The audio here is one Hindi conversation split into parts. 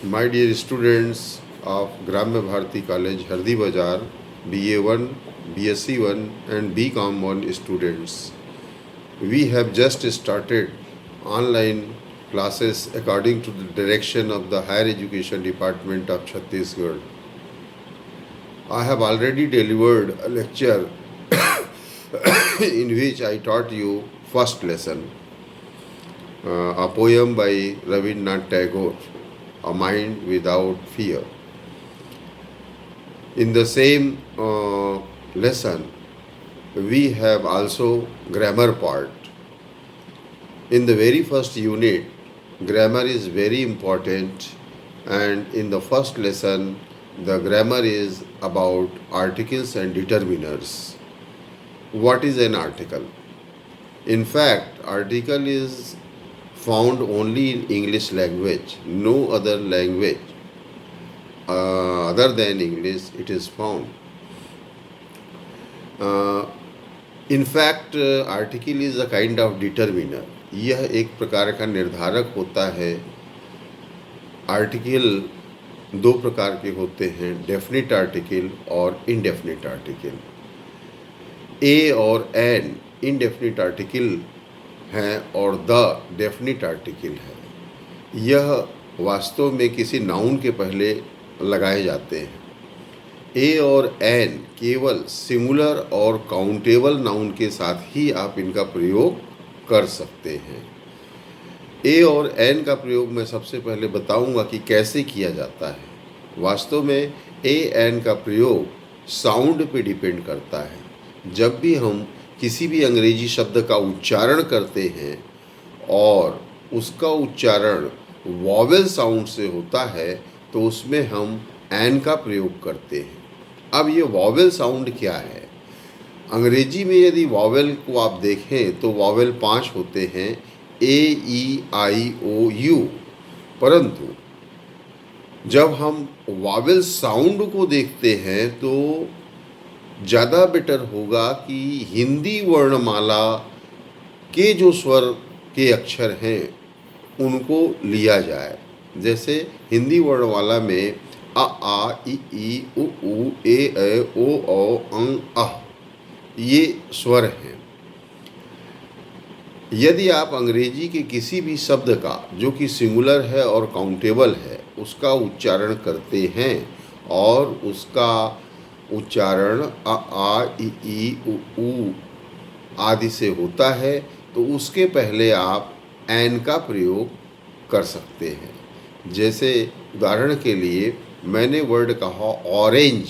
My dear students of Gramya Bharati College, Hardi Bazar, BA1, BSc1 and BCom1 students, we have just started online classes according to the direction of the Higher Education Department of Chhattisgarh. I have already delivered a lecture in which I taught you first lesson, a poem by Rabindranath Tagore, A Mind Without Fear. In the same lesson, we have also grammar part. In the very first unit, grammar is very important, and in the first lesson, the grammar is about articles and determiners. What is an article? In fact, article is found only in English language, no other language other than English it is found. In fact, article is a kind of determiner. यह एक प्रकार का निर्धारक होता है. आर्टिकल दो प्रकार के होते हैं, डेफिनिट आर्टिकल और इनडेफिनिट आर्टिकल. ए और एन इनडेफिनिट आर्टिकल हैं और द डेफिनिट आर्टिकल है. यह वास्तव में किसी नाउन के पहले लगाए जाते हैं. ए और एन केवल सिंगुलर और काउंटेबल नाउन के साथ ही आप इनका प्रयोग कर सकते हैं. ए और एन का प्रयोग मैं सबसे पहले बताऊंगा कि कैसे किया जाता है. वास्तव में ए एन का प्रयोग साउंड पे डिपेंड करता है. जब भी हम किसी भी अंग्रेजी शब्द का उच्चारण करते हैं और उसका उच्चारण वॉवेल साउंड से होता है तो उसमें हम एन का प्रयोग करते हैं. अब ये वॉवेल साउंड क्या है? अंग्रेजी में यदि वॉवेल को आप देखें तो वॉवेल 5 होते हैं, ए ई आई ओ यू. परंतु जब हम वॉवेल साउंड को देखते हैं तो ज़्यादा बेटर होगा कि हिंदी वर्णमाला के जो स्वर के अक्षर हैं उनको लिया जाए. जैसे हिंदी वर्णमाला में अ आ ई उ ए ओ अं अह ये स्वर हैं. यदि आप अंग्रेजी के किसी भी शब्द का जो कि सिंगुलर है और काउंटेबल है उसका उच्चारण करते हैं और उसका उच्चारण अ आ ई उ आदि से होता है तो उसके पहले आप एन का प्रयोग कर सकते हैं. जैसे उदाहरण के लिए मैंने वर्ड कहा ऑरेंज,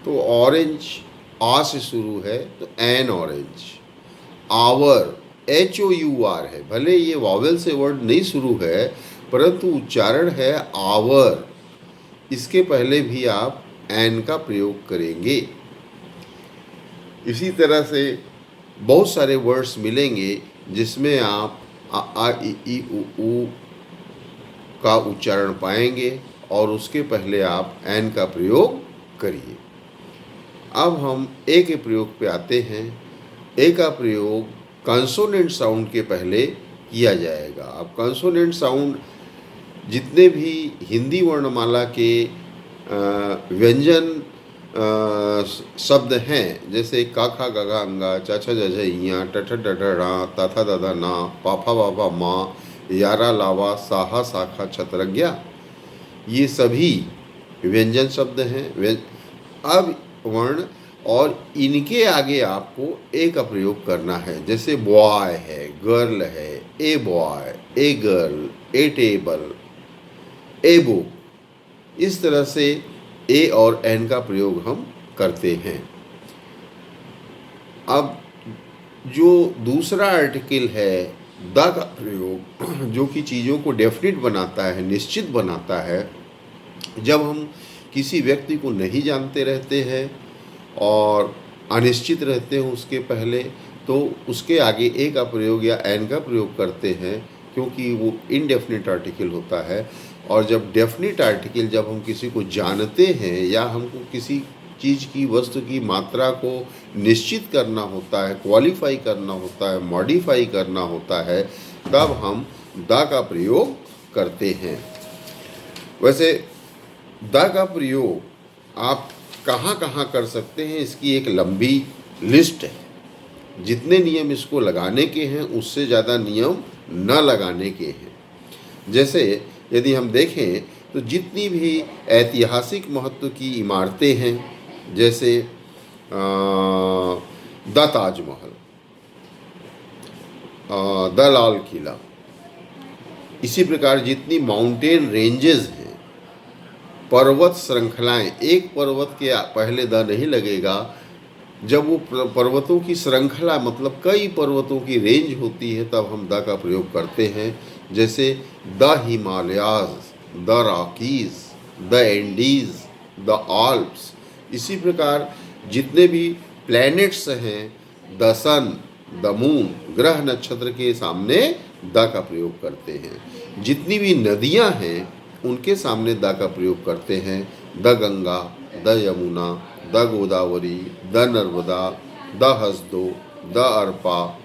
तो ऑरेंज आ से शुरू है तो an orange. Hour H O U R है, भले ये वॉवेल से वर्ड नहीं शुरू है परंतु उच्चारण है आवर. इसके पहले भी आप एन का प्रयोग करेंगे. इसी तरह से बहुत सारे वर्ड्स मिलेंगे जिसमें आप आ ई उ का उच्चारण पाएंगे और उसके पहले आप एन का प्रयोग करिए. अब हम ए के प्रयोग पे आते हैं. ए का प्रयोग कंसोनेंट साउंड के पहले किया जाएगा. अब कंसोनेंट साउंड जितने भी हिंदी वर्णमाला के व्यंजन शब्द हैं, जैसे का खा गा घा अंगा, चा छा झ झ इया, ट ठ ड ढ ढा, ता था दा धा ना, पा फा बा बा मा, यारा लावा, साहा साखा छत्रज्ञा, ये सभी व्यंजन शब्द हैं. अब वर्ण और इनके आगे आपको ए का प्रयोग करना है. जैसे बॉय है, गर्ल है, a boy, a girl, A table, a book. इस तरह से ए और एन का प्रयोग हम करते हैं. अब जो दूसरा आर्टिकल है द का प्रयोग, जो कि चीज़ों को डेफिनिट बनाता है, निश्चित बनाता है. जब हम किसी व्यक्ति को नहीं जानते रहते हैं और अनिश्चित रहते हैं उसके पहले, तो उसके आगे ए का प्रयोग या एन का प्रयोग करते हैं क्योंकि वो इनडेफिनिट आर्टिकल होता है. और जब डेफिनिट आर्टिकल, जब हम किसी को जानते हैं या हमको किसी चीज़ की, वस्तु की मात्रा को निश्चित करना होता है, क्वालिफाई करना होता है, मॉडिफाई करना होता है, तब हम द का प्रयोग करते हैं. वैसे द का प्रयोग आप कहाँ कहाँ कर सकते हैं, इसकी एक लंबी लिस्ट है। जितने नियम इसको लगाने के हैं उससे ज़्यादा नियम न लगाने के हैं। जैसे यदि हम देखें तो जितनी भी ऐतिहासिक महत्व की इमारतें हैं, जैसे द ताजमहल, द लाल किला, इसी प्रकार जितनी माउंटेन रेंजेस हैं, पर्वत श्रृंखलाएं, एक पर्वत के पहले द नहीं लगेगा। जब वो पर्वतों की श्रृंखला मतलब कई पर्वतों की रेंज होती है तब हम द का प्रयोग करते हैं। जैसे the Himalayas, the Rockies, the Andes, the Alps. इसी प्रकार जितने भी प्लैनेट्स हैं, द सन, द मून, ग्रह नक्षत्र के सामने द का प्रयोग करते हैं। जितनी भी नदियां हैं उनके सामने द का प्रयोग करते हैं। The Ganga, the Yamuna, the Godavari, the Narmada, the Hasdeo, the Arpa.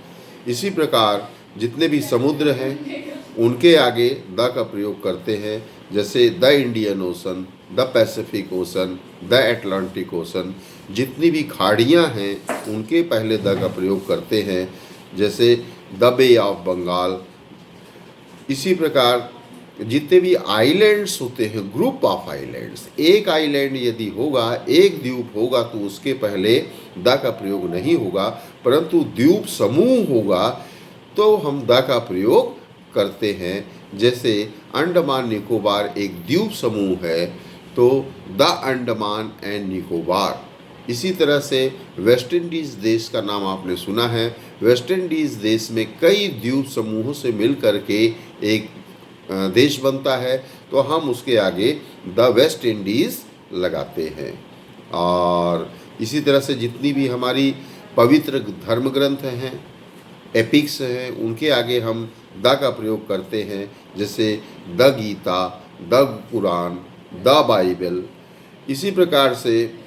इसी प्रकार जितने भी समुद्र हैं उनके आगे द का प्रयोग करते हैं। जैसे the Indian ocean, the Pacific ocean, the Atlantic ocean. जितनी भी खाड़ियाँ हैं उनके पहले द का प्रयोग करते हैं। जैसे द बे ऑफ बंगाल। इसी प्रकार जितने भी आइलैंड्स होते हैं, ग्रुप ऑफ आइलैंड्स, एक आइलैंड यदि होगा, एक द्वीप होगा तो उसके पहले द का प्रयोग नहीं होगा, परंतु द्वीप समूह होगा तो हम द का प्रयोग करते हैं। जैसे अंडमान निकोबार एक द्वीप समूह है तो द अंडमान एंड निकोबार। इसी तरह से वेस्ट इंडीज़ देश का नाम आपने सुना है। वेस्ट इंडीज़ देश में कई द्वीप समूहों से मिल करके एक देश बनता है तो हम उसके आगे द वेस्ट इंडीज़ लगाते हैं। और इसी तरह से जितनी भी हमारी पवित्र धर्म ग्रंथ हैं, एपिक्स हैं, उनके आगे हम द का प्रयोग करते हैं। जैसे the Gita, the Koran, the Bible. इसी प्रकार से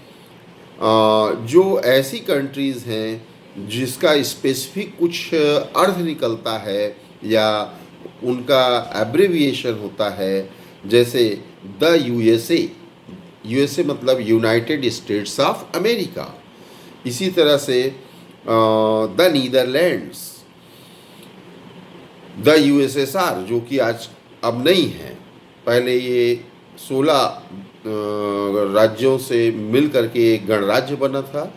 जो ऐसी कंट्रीज़ हैं जिसका स्पेसिफिक कुछ अर्थ निकलता है या उनका एब्रिविएशन होता है, जैसे द यूएसए, यूएसए मतलब यूनाइटेड स्टेट्स ऑफ अमेरिका। इसी तरह से द नीदरलैंड्स, द यूएसएसआर जो कि आज अब नहीं है, पहले ये 16 राज्यों से मिल करके एक गणराज्य बना था।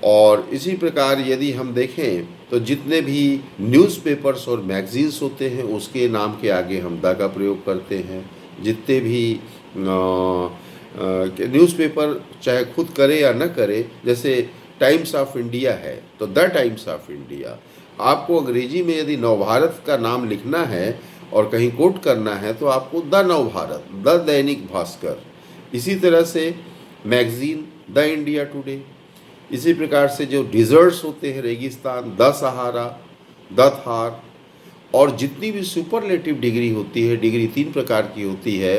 और इसी प्रकार यदि हम देखें तो जितने भी न्यूज़पेपर्स और मैगजीन्स होते हैं उसके नाम के आगे हम द का प्रयोग करते हैं। जितने भी न्यूज़पेपर चाहे खुद करे या न करे, जैसे टाइम्स ऑफ इंडिया है तो द टाइम्स ऑफ इंडिया। आपको अंग्रेजी में यदि नवभारत का नाम लिखना है और कहीं कोट करना है तो आपको द नवभारत, द दैनिक भास्कर। इसी तरह से मैगजीन द इंडिया टुडे। इसी प्रकार से जो डिज़र्ट्स होते हैं, रेगिस्तान, द सहारा, द थार। और जितनी भी सुपरलेटिव डिग्री होती है, डिग्री 3 प्रकार की होती है,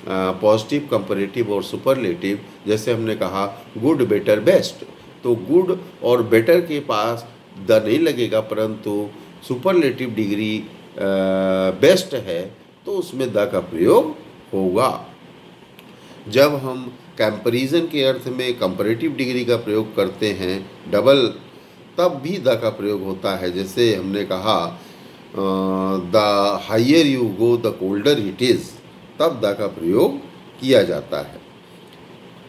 पॉजिटिव, कंपैरेटिव और सुपरलेटिव। जैसे हमने कहा गुड, बेटर, बेस्ट, तो गुड और बेटर के पास द नहीं लगेगा, परंतु सुपरलेटिव डिग्री बेस्ट है तो उसमें द का प्रयोग होगा। जब हम कंपैरिजन के अर्थ में कंपैरेटिव डिग्री का प्रयोग करते हैं, डबल, तब भी द का प्रयोग होता है। जैसे हमने कहा the higher you go the colder it is, तब द का प्रयोग किया जाता है।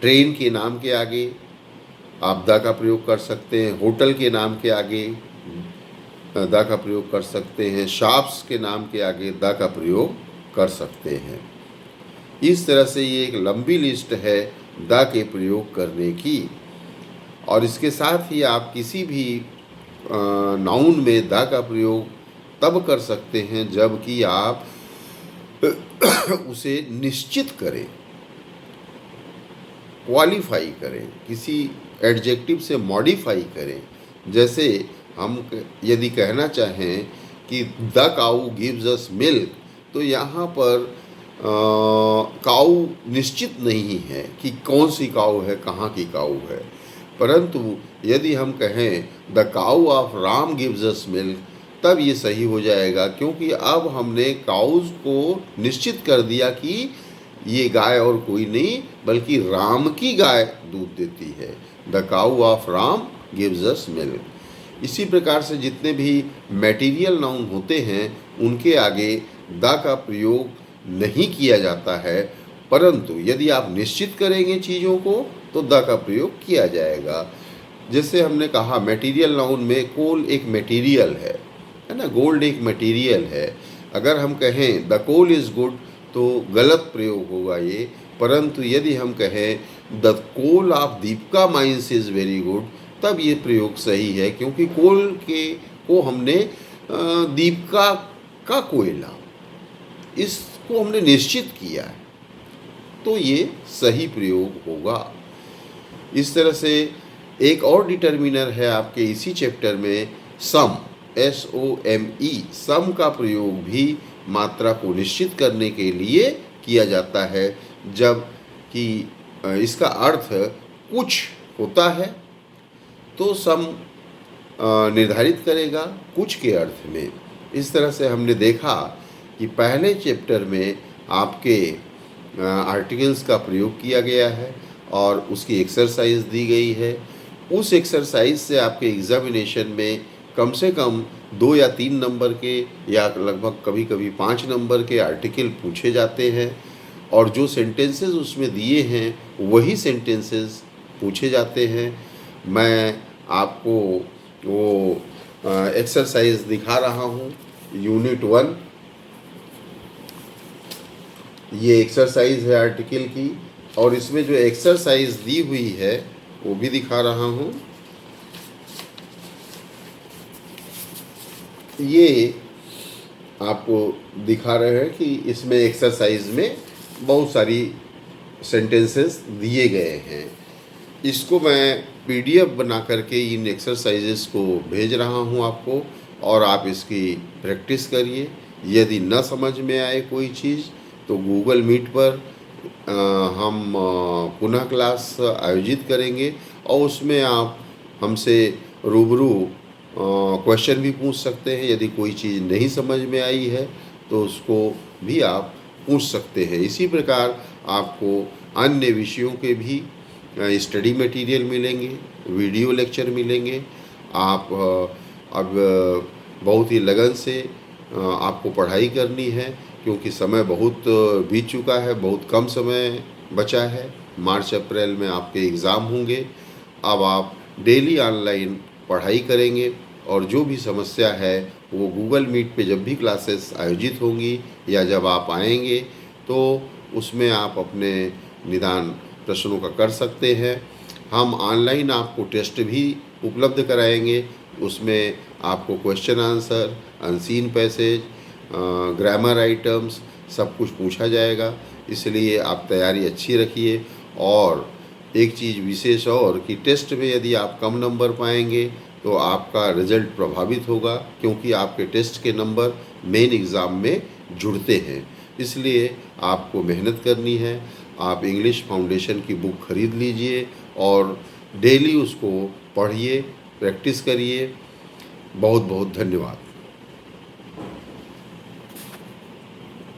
ट्रेन के नाम के आगे आप द का प्रयोग कर सकते हैं। होटल के नाम के आगे द का प्रयोग कर सकते हैं। शॉप्स के नाम के आगे द का प्रयोग कर सकते हैं। इस तरह से ये एक लंबी लिस्ट है द के प्रयोग करने की। और इसके साथ ही आप किसी भी नाउन में द का प्रयोग तब कर सकते हैं जबकि आप उसे निश्चित करें, क्वालिफाई करें, किसी एडजेक्टिव से मॉडिफाई करें। जैसे हम यदि कहना चाहें कि the cow gives us milk, तो यहाँ पर काऊ निश्चित नहीं है कि कौन सी काऊ है, कहाँ की काऊ है। परंतु यदि हम कहें the cow of Ram gives us milk, तब ये सही हो जाएगा, क्योंकि अब हमने काउज को निश्चित कर दिया कि ये गाय और कोई नहीं बल्कि राम की गाय दूध देती है। The cow of Ram gives us milk. इसी प्रकार से जितने भी मटेरियल नाउन होते हैं उनके आगे द का प्रयोग नहीं किया जाता है, परंतु यदि आप निश्चित करेंगे चीज़ों को तो द का प्रयोग किया जाएगा। जैसे हमने कहा मटेरियल नाउन में कोल एक मटेरियल है ना, गोल्ड एक मटेरियल है। अगर हम कहें द कोल इज़ गुड तो गलत प्रयोग होगा ये, परंतु यदि हम कहें the coal of Deepika mines is very good तब ये प्रयोग सही है, क्योंकि कोल के को हमने दीपिका का कोयला इसको हमने निश्चित किया है, तो ये सही प्रयोग होगा। इस तरह से एक और डिटर्मिनर है आपके इसी चैप्टर में सम, SOME। सम का प्रयोग भी मात्रा को निश्चित करने के लिए किया जाता है, जब कि इसका अर्थ कुछ होता है तो सम निर्धारित करेगा कुछ के अर्थ में। इस तरह से हमने देखा कि पहले चैप्टर में आपके आर्टिकल्स का प्रयोग किया गया है और उसकी एक्सरसाइज दी गई है। उस एक्सरसाइज से आपके एग्जामिनेशन में कम से कम 2 या 3 नंबर के या लगभग कभी कभी 5 नंबर के आर्टिकल पूछे जाते हैं, और जो सेंटेंसेस उसमें दिए हैं वही सेंटेंसेस पूछे जाते हैं। मैं आपको वो एक्सरसाइज दिखा रहा हूँ, यूनिट 1। ये एक्सरसाइज है आर्टिकल की, और इसमें जो एक्सरसाइज दी हुई है वो भी दिखा रहा हूँ। ये आपको दिखा रहे हैं कि इसमें एक्सरसाइज में बहुत सारी सेंटेंसेस दिए गए हैं। इसको मैं PDF बना करके इन एक्सरसाइजेस को भेज रहा हूँ आपको, और आप इसकी प्रैक्टिस करिए। यदि न समझ में आए कोई चीज़ तो गूगल मीट पर हम पुनः क्लास आयोजित करेंगे, और उसमें आप हमसे रूबरू क्वेश्चन भी पूछ सकते हैं। यदि कोई चीज़ नहीं समझ में आई है तो उसको भी आप पूछ सकते हैं। इसी प्रकार आपको अन्य विषयों के भी स्टडी मटेरियल मिलेंगे, वीडियो लेक्चर मिलेंगे। आप अब बहुत ही लगन से आपको पढ़ाई करनी है, क्योंकि समय बहुत बीत चुका है, बहुत कम समय बचा है। मार्च अप्रैल में आपके एग्ज़ाम होंगे। अब आप डेली ऑनलाइन पढ़ाई करेंगे, और जो भी समस्या है वो गूगल मीट पे जब भी क्लासेस आयोजित होंगी या जब आप आएंगे तो उसमें आप अपने निदान प्रश्नों का कर सकते हैं। हम ऑनलाइन आपको टेस्ट भी उपलब्ध कराएंगे, उसमें आपको question answer, unseen passage, grammar items सब कुछ पूछा जाएगा। इसलिए आप तैयारी अच्छी रखिए। और एक चीज़ विशेष और कि टेस्ट में यदि आप कम नंबर पाएंगे तो आपका रिज़ल्ट प्रभावित होगा, क्योंकि आपके टेस्ट के नंबर मेन एग्ज़ाम में जुड़ते हैं। इसलिए आपको मेहनत करनी है। आप इंग्लिश फाउंडेशन की बुक खरीद लीजिए और डेली उसको पढ़िए, प्रैक्टिस करिए। बहुत बहुत धन्यवाद।